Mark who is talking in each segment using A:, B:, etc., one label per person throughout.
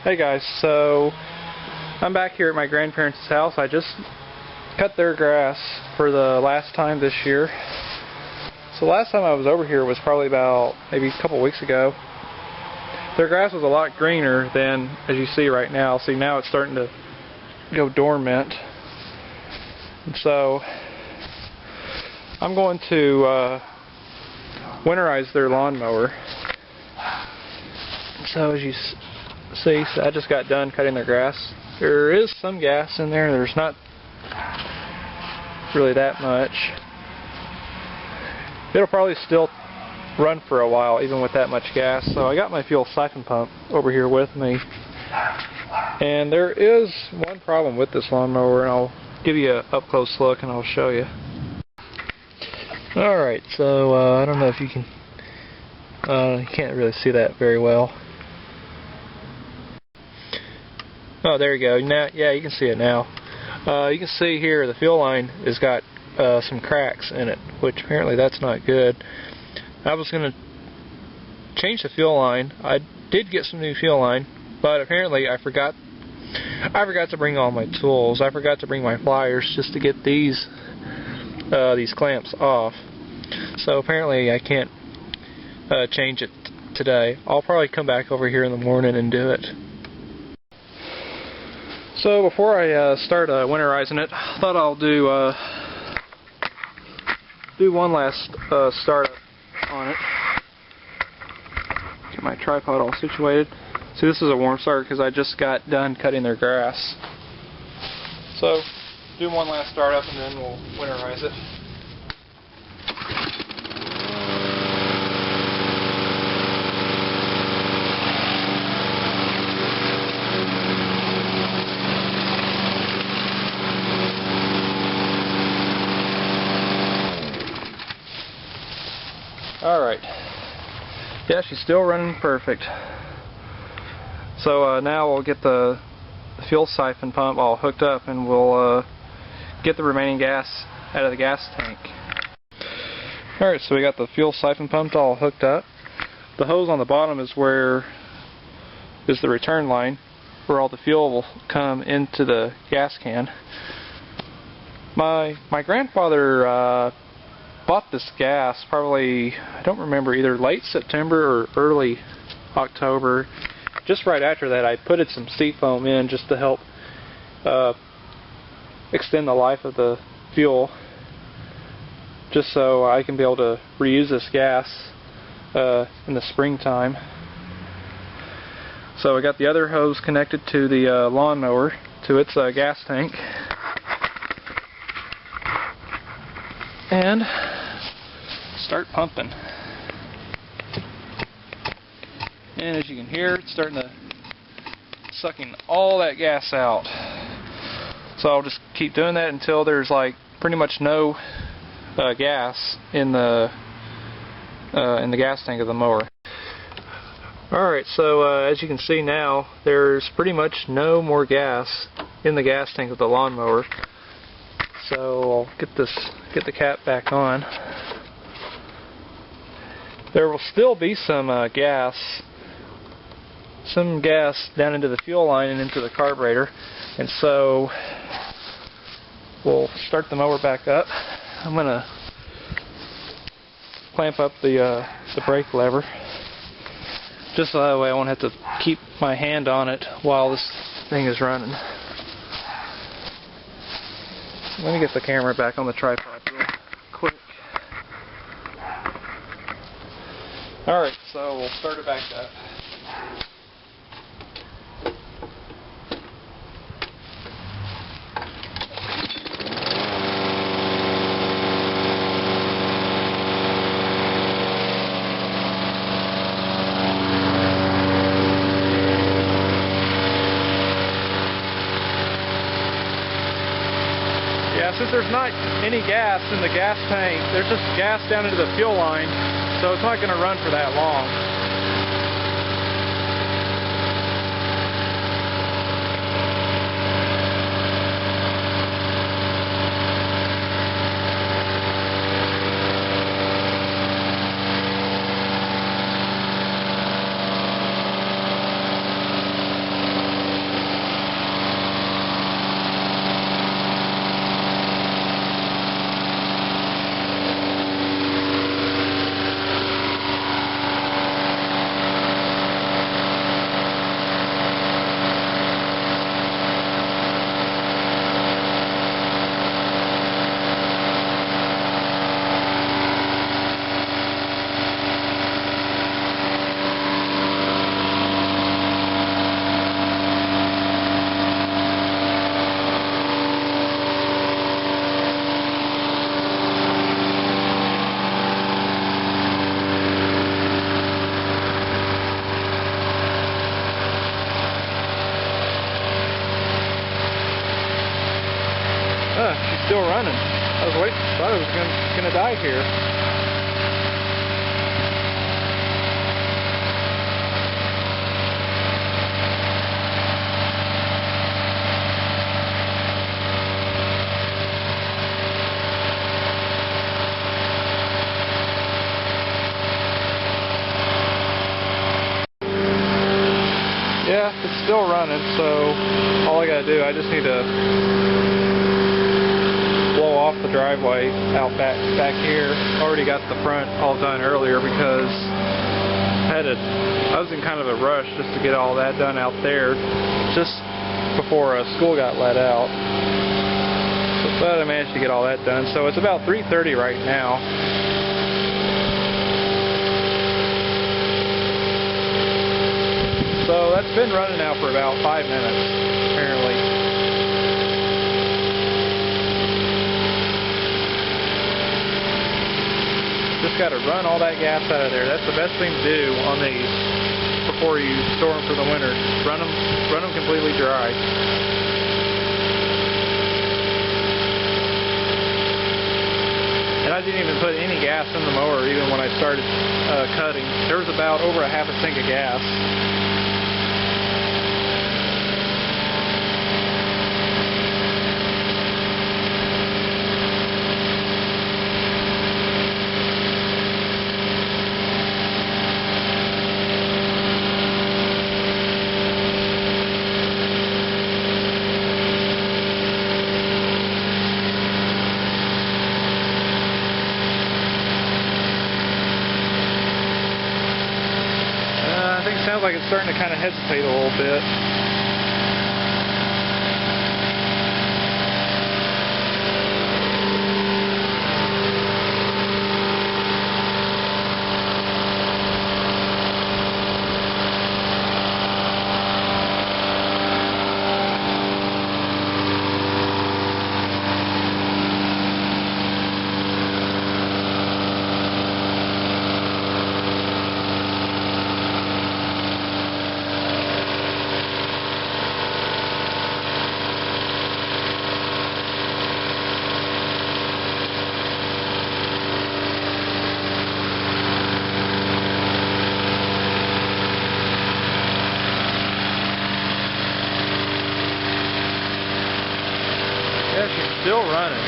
A: Hey guys, so I'm back here at my grandparents' house. I just cut their grass for the last time this year. So last time I was over here was probably about maybe a couple weeks ago. Their grass was a lot greener than as you see right now. See, now it's starting to go dormant. And so I'm going to winterize their lawnmower. So as you see, so I just got done cutting their grass. There is some gas in there. There's not really that much. It'll probably still run for a while even with that much gas. So I got my fuel siphon pump over here with me. And there is one problem with this lawnmower, and I'll give you an up-close look and I'll show you. Alright, so I don't know if you can, you can't really see that very well. Oh, there you go. Now, yeah, you can see it now. You can see here the fuel line has got some cracks in it, which apparently that's not good. I was going to change the fuel line. I did get some new fuel line, but apparently I forgot to bring all my tools. I forgot to bring my pliers just to get these clamps off. So apparently I can't change it today. I'll probably come back over here in the morning and do it. So before I start winterizing it, I thought I'll do one last startup on it. Get my tripod all situated. See, this is a warm start because I just got done cutting their grass. So do one last startup and then we'll winterize it. Alright, yeah, she's still running perfect. So now we'll get the fuel siphon pump all hooked up and we'll get the remaining gas out of the gas tank. Alright, so we got the fuel siphon pump all hooked up. The hose on the bottom is where is the return line where all the fuel will come into the gas can. My grandfather bought this gas probably, I don't remember, either late September or early October. Just right after that I put some Siphoning in just to help extend the life of the fuel, just so I can be able to reuse this gas in the springtime. So I got the other hose connected to the lawnmower to its gas tank. And start pumping. And as you can hear, it's starting to sucking all that gas out. So I'll just keep doing that until there's like pretty much no gas in the gas tank of the mower. Alright, so as you can see now, there's pretty much no more gas in the gas tank of the lawnmower. So I'll get the cap back on. There will still be some gas down into the fuel line and into the carburetor, and so we'll start the mower back up. I'm gonna clamp up the brake lever, just so that way I won't have to keep my hand on it while this thing is running. Let me get the camera back on the tripod real quick. Alright, so we'll start it back up. Since there's not any gas in the gas tank, there's just gas down into the fuel line, so it's not going to run for that long. running. Thought it was gonna die here. Yeah, it's still running, so all I gotta do, I just need to blow off the driveway out back here. Already got the front all done earlier because I was in kind of a rush just to get all that done out there just before school got let out. But I managed to get all that done. So it's about 3:30 right now. So that's been running now for about 5 minutes, apparently. Just got to run all that gas out of there. That's the best thing to do on these before you store them for the winter. Run them completely dry. And I didn't even put any gas in the mower even when I started cutting. There was about over a half a tank of gas. Sounds like it's starting to kind of hesitate a little bit. Yeah, she's still running.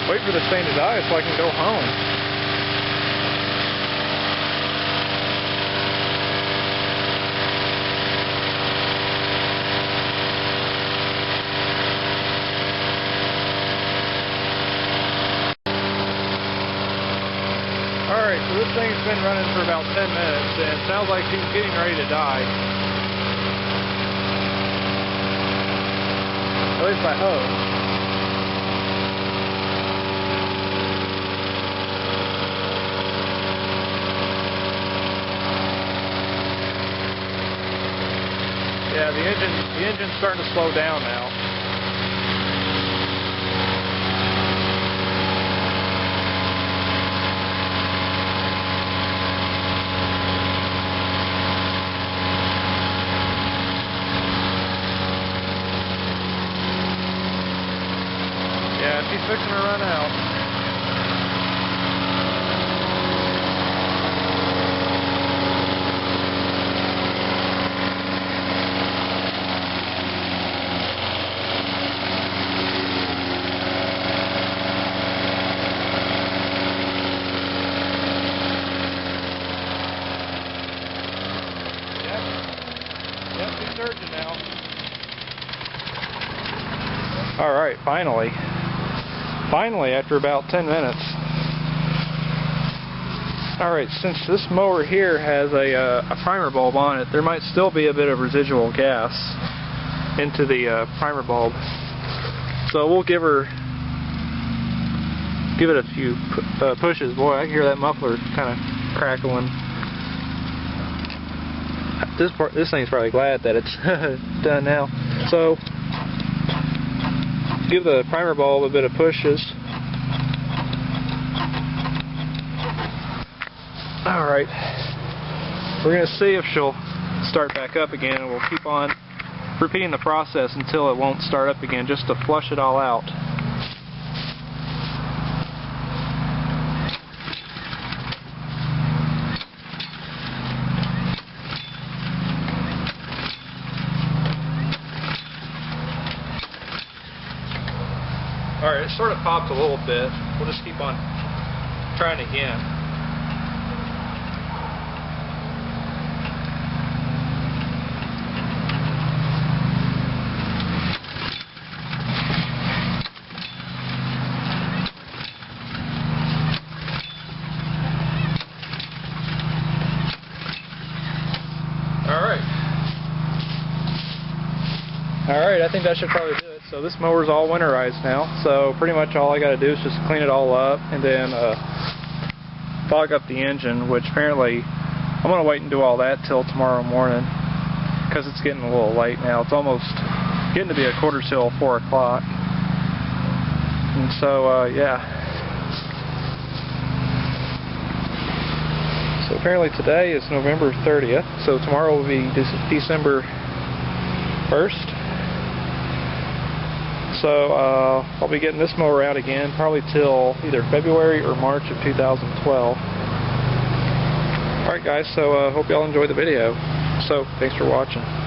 A: Wait for this thing to die so I can go home. Alright, so this thing's been running for about 10 minutes and it sounds like she's getting ready to die. At least I hope. Yeah, the engine's starting to slow down now. Yeah, she's fixing to run out. Yep, she's surging now. Alright, finally, after about 10 minutes. Alright, since this mower here has a primer bulb on it, there might still be a bit of residual gas into the primer bulb. So we'll give it a few pushes. Boy, I can hear that muffler kind of crackling. This thing's probably glad that it's done now. So give the primer bulb a bit of pushes. Alright, we're going to see if she'll start back up again, and we'll keep on repeating the process until it won't start up again, just to flush it all out. Alright, it sort of popped a little bit. We'll just keep on trying again. Alright, I think that should probably do it. So this mower's all winterized now, so pretty much all I got to do is just clean it all up and then fog up the engine, which apparently I'm going to wait and do all that till tomorrow morning because it's getting a little late now. It's almost getting to be a quarter till 4 o'clock. And so, yeah. So apparently today is November 30th, so tomorrow will be December 1st. So I'll be getting this mower out again probably till either February or March of 2012. Alright guys, so hope y'all enjoyed the video. So thanks for watching.